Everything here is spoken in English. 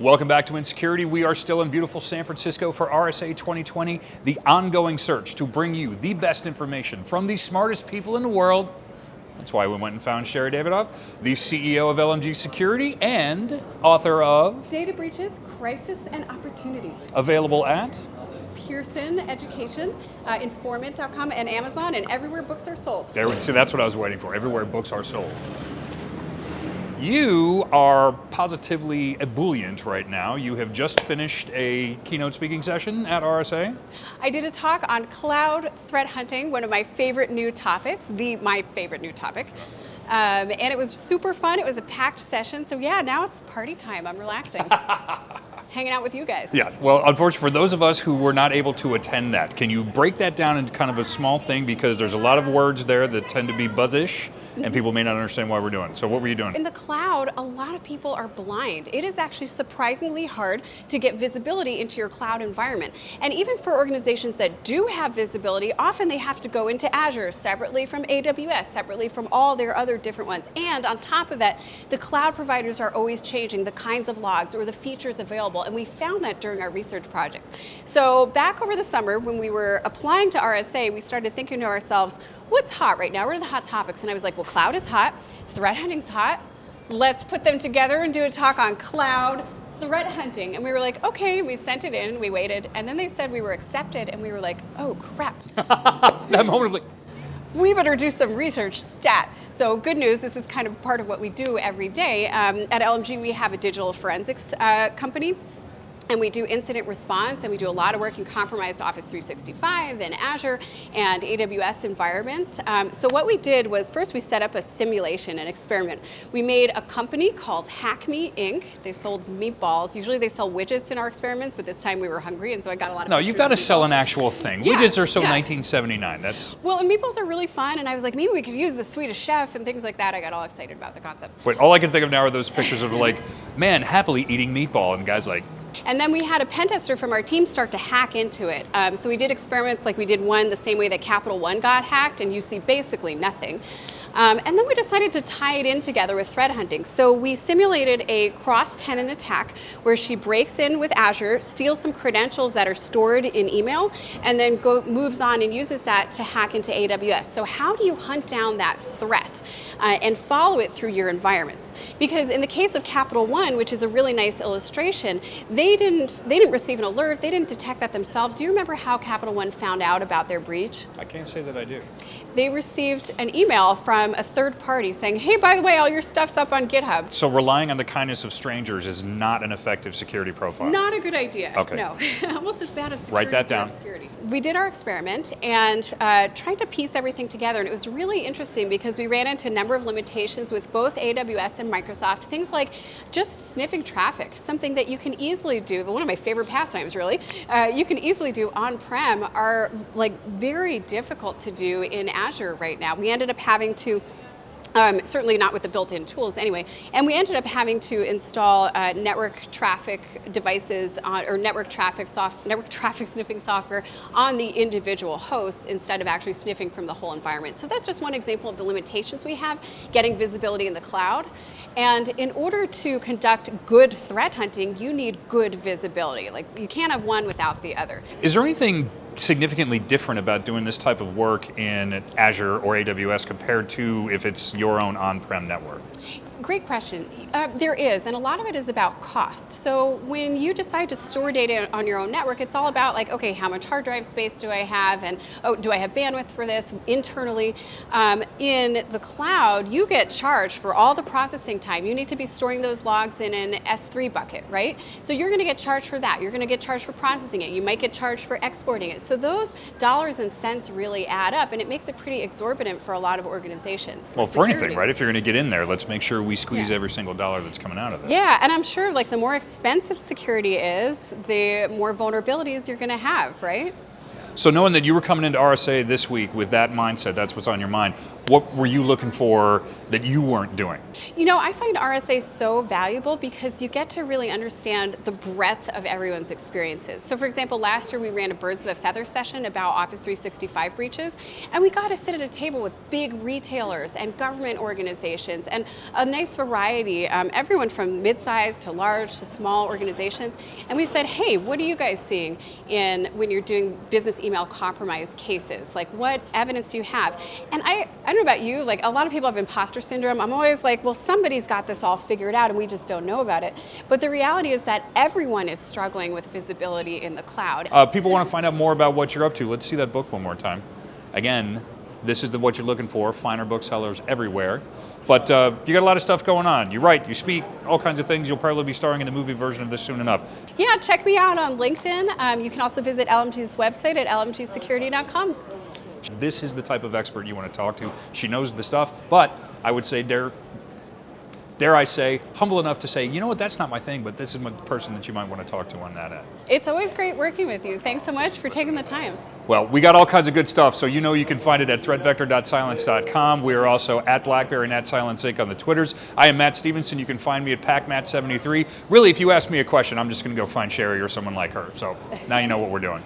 Welcome back to Insecurity. We are still in beautiful San Francisco for RSA 2020, the ongoing search to bring you the best information from the smartest people in the world. That's why we went and found Sherri Davidoff, the CEO of LMG Security and author of Data Breaches, Crisis and Opportunity. Available at Pearson Education, Informant.com, and Amazon, and everywhere books are sold. There we see. That's what I was waiting for. Everywhere books are sold. You are positively ebullient right now. You have just finished a keynote speaking session at RSA. I did a talk on cloud threat hunting, one of my favorite new topics, my favorite new topic. And it was super fun. It was a packed session. So yeah, now it's party time. I'm relaxing. Hanging out with you guys. Yeah, well, unfortunately, for those of us who were not able to attend that, can you break that down into kind of a small thing? Because there's a lot of words there that tend to be buzzish, and people may not understand why we're doing. So what were you doing? In the cloud, a lot of people are blind. It is actually surprisingly hard to get visibility into your cloud environment. And even for organizations that do have visibility, often they have to go into Azure separately from AWS, separately from all their other different ones. And on top of that, the cloud providers are always changing the kinds of logs or the features available. And we found that during our research project. So back over the summer when we were applying to RSA, we started thinking to ourselves, what's hot right now? What are the hot topics? And I was like, well, cloud is hot, threat hunting's hot. Let's put them together and do a talk on cloud threat hunting. And we were like, okay, we sent it in, we waited, and then they said we were accepted, and we were like, oh crap. That moment of like, we better do some research stat. So good news, this is kind of part of what we do every day. At LMG, we have a digital forensics company. And we do incident response, and we do a lot of work in compromised Office 365 and Azure and AWS environments. So what we did was first we set up a simulation, an experiment. We made a company called Hack Me Inc. They sold meatballs. Usually they sell widgets in our experiments, but this time we were hungry, and so I got a lot of. No, you've got to sell an actual thing. Yeah, widgets are so yeah. 1979. That's. Well, and meatballs are really fun, and I was like, maybe we could use the Swedish Chef and things like that. I got all excited about the concept. Wait, all I can think of now are those pictures of like, man, happily eating meatball, and guys like. And then we had a pen tester from our team start to hack into it. So we did experiments, like we did one the same way that Capital One got hacked, and you see basically nothing. And then we decided to tie it in together with threat hunting. So we simulated a cross-tenant attack where she breaks in with Azure, steals some credentials that are stored in email, and then moves on and uses that to hack into AWS. So how do you hunt down that threat and follow it through your environments? Because in the case of Capital One, which is a really nice illustration, they didn't receive an alert, they didn't detect that themselves. Do you remember how Capital One found out about their breach? I can't say that I do. They received an email from a third party saying, hey, by the way, all your stuff's up on GitHub. So relying on the kindness of strangers is not an effective security profile? Not a good idea. Okay. No, almost as bad as security. Write that down. Obscurity. We did our experiment and tried to piece everything together, and it was really interesting because we ran into a number of limitations with both AWS and Microsoft. Things like just sniffing traffic, something that you can easily do, one of my favorite pastimes really, you can easily do on-prem are like very difficult to do in Azure right now. We ended up having to certainly not with the built-in tools anyway. And we ended up having to install network traffic devices or network traffic sniffing software on the individual hosts instead of actually sniffing from the whole environment. So that's just one example of the limitations we have getting visibility in the cloud. And in order to conduct good threat hunting, you need good visibility. Like you can't have one without the other. Is there anything significantly different about doing this type of work in Azure or AWS compared to if it's your own on-prem network? Great question. There is, and a lot of it is about cost. So when you decide to store data on your own network, it's all about like, okay, how much hard drive space do I have? And oh, do I have bandwidth for this internally? In the cloud, you get charged for all the processing time. You need to be storing those logs in an S3 bucket, right? So you're gonna get charged for that. You're gonna get charged for processing it. You might get charged for exporting it. So those dollars and cents really add up, and it makes it pretty exorbitant for a lot of organizations. Well, for anything, right? If you're gonna get in there, let's make sure we squeeze every single dollar that's coming out of it. Yeah, and I'm sure like the more expensive security is, the more vulnerabilities you're going to have, right? So knowing that you were coming into RSA this week with that mindset, that's what's on your mind, what were you looking for that you weren't doing? You know, I find RSA so valuable because you get to really understand the breadth of everyone's experiences. So for example, last year we ran a Birds of a Feather session about Office 365 breaches, and we got to sit at a table with big retailers and government organizations and a nice variety, everyone from mid-sized to large to small organizations. And we said, hey, what are you guys seeing when you're doing business email compromise cases? Like, what evidence do you have? And I don't know about you, like a lot of people have imposter syndrome. I'm always like, well, somebody's got this all figured out and we just don't know about it. But the reality is that everyone is struggling with visibility in the cloud. People want to find out more about what you're up to. Let's see that book one more time. Again, this is what you're looking for, finer booksellers everywhere. But you got a lot of stuff going on. You write, you speak, all kinds of things. You'll probably be starring in the movie version of this soon enough. Yeah, check me out on LinkedIn. You can also visit LMG's website at lmgsecurity.com. This is the type of expert you want to talk to. She knows the stuff, but I would say, dare I say, humble enough to say, you know what, that's not my thing, but this is my person that you might want to talk to on that end. It's always great working with you. Thanks so much for taking the time. Well, we got all kinds of good stuff, so you know you can find it at threatvector.cylance.com. We are also at BlackBerry and at Cylance Inc. on the Twitters. I am Matt Stevenson. You can find me at PacMatt73. Really, if you ask me a question, I'm just going to go find Sherri or someone like her. So now you know what we're doing.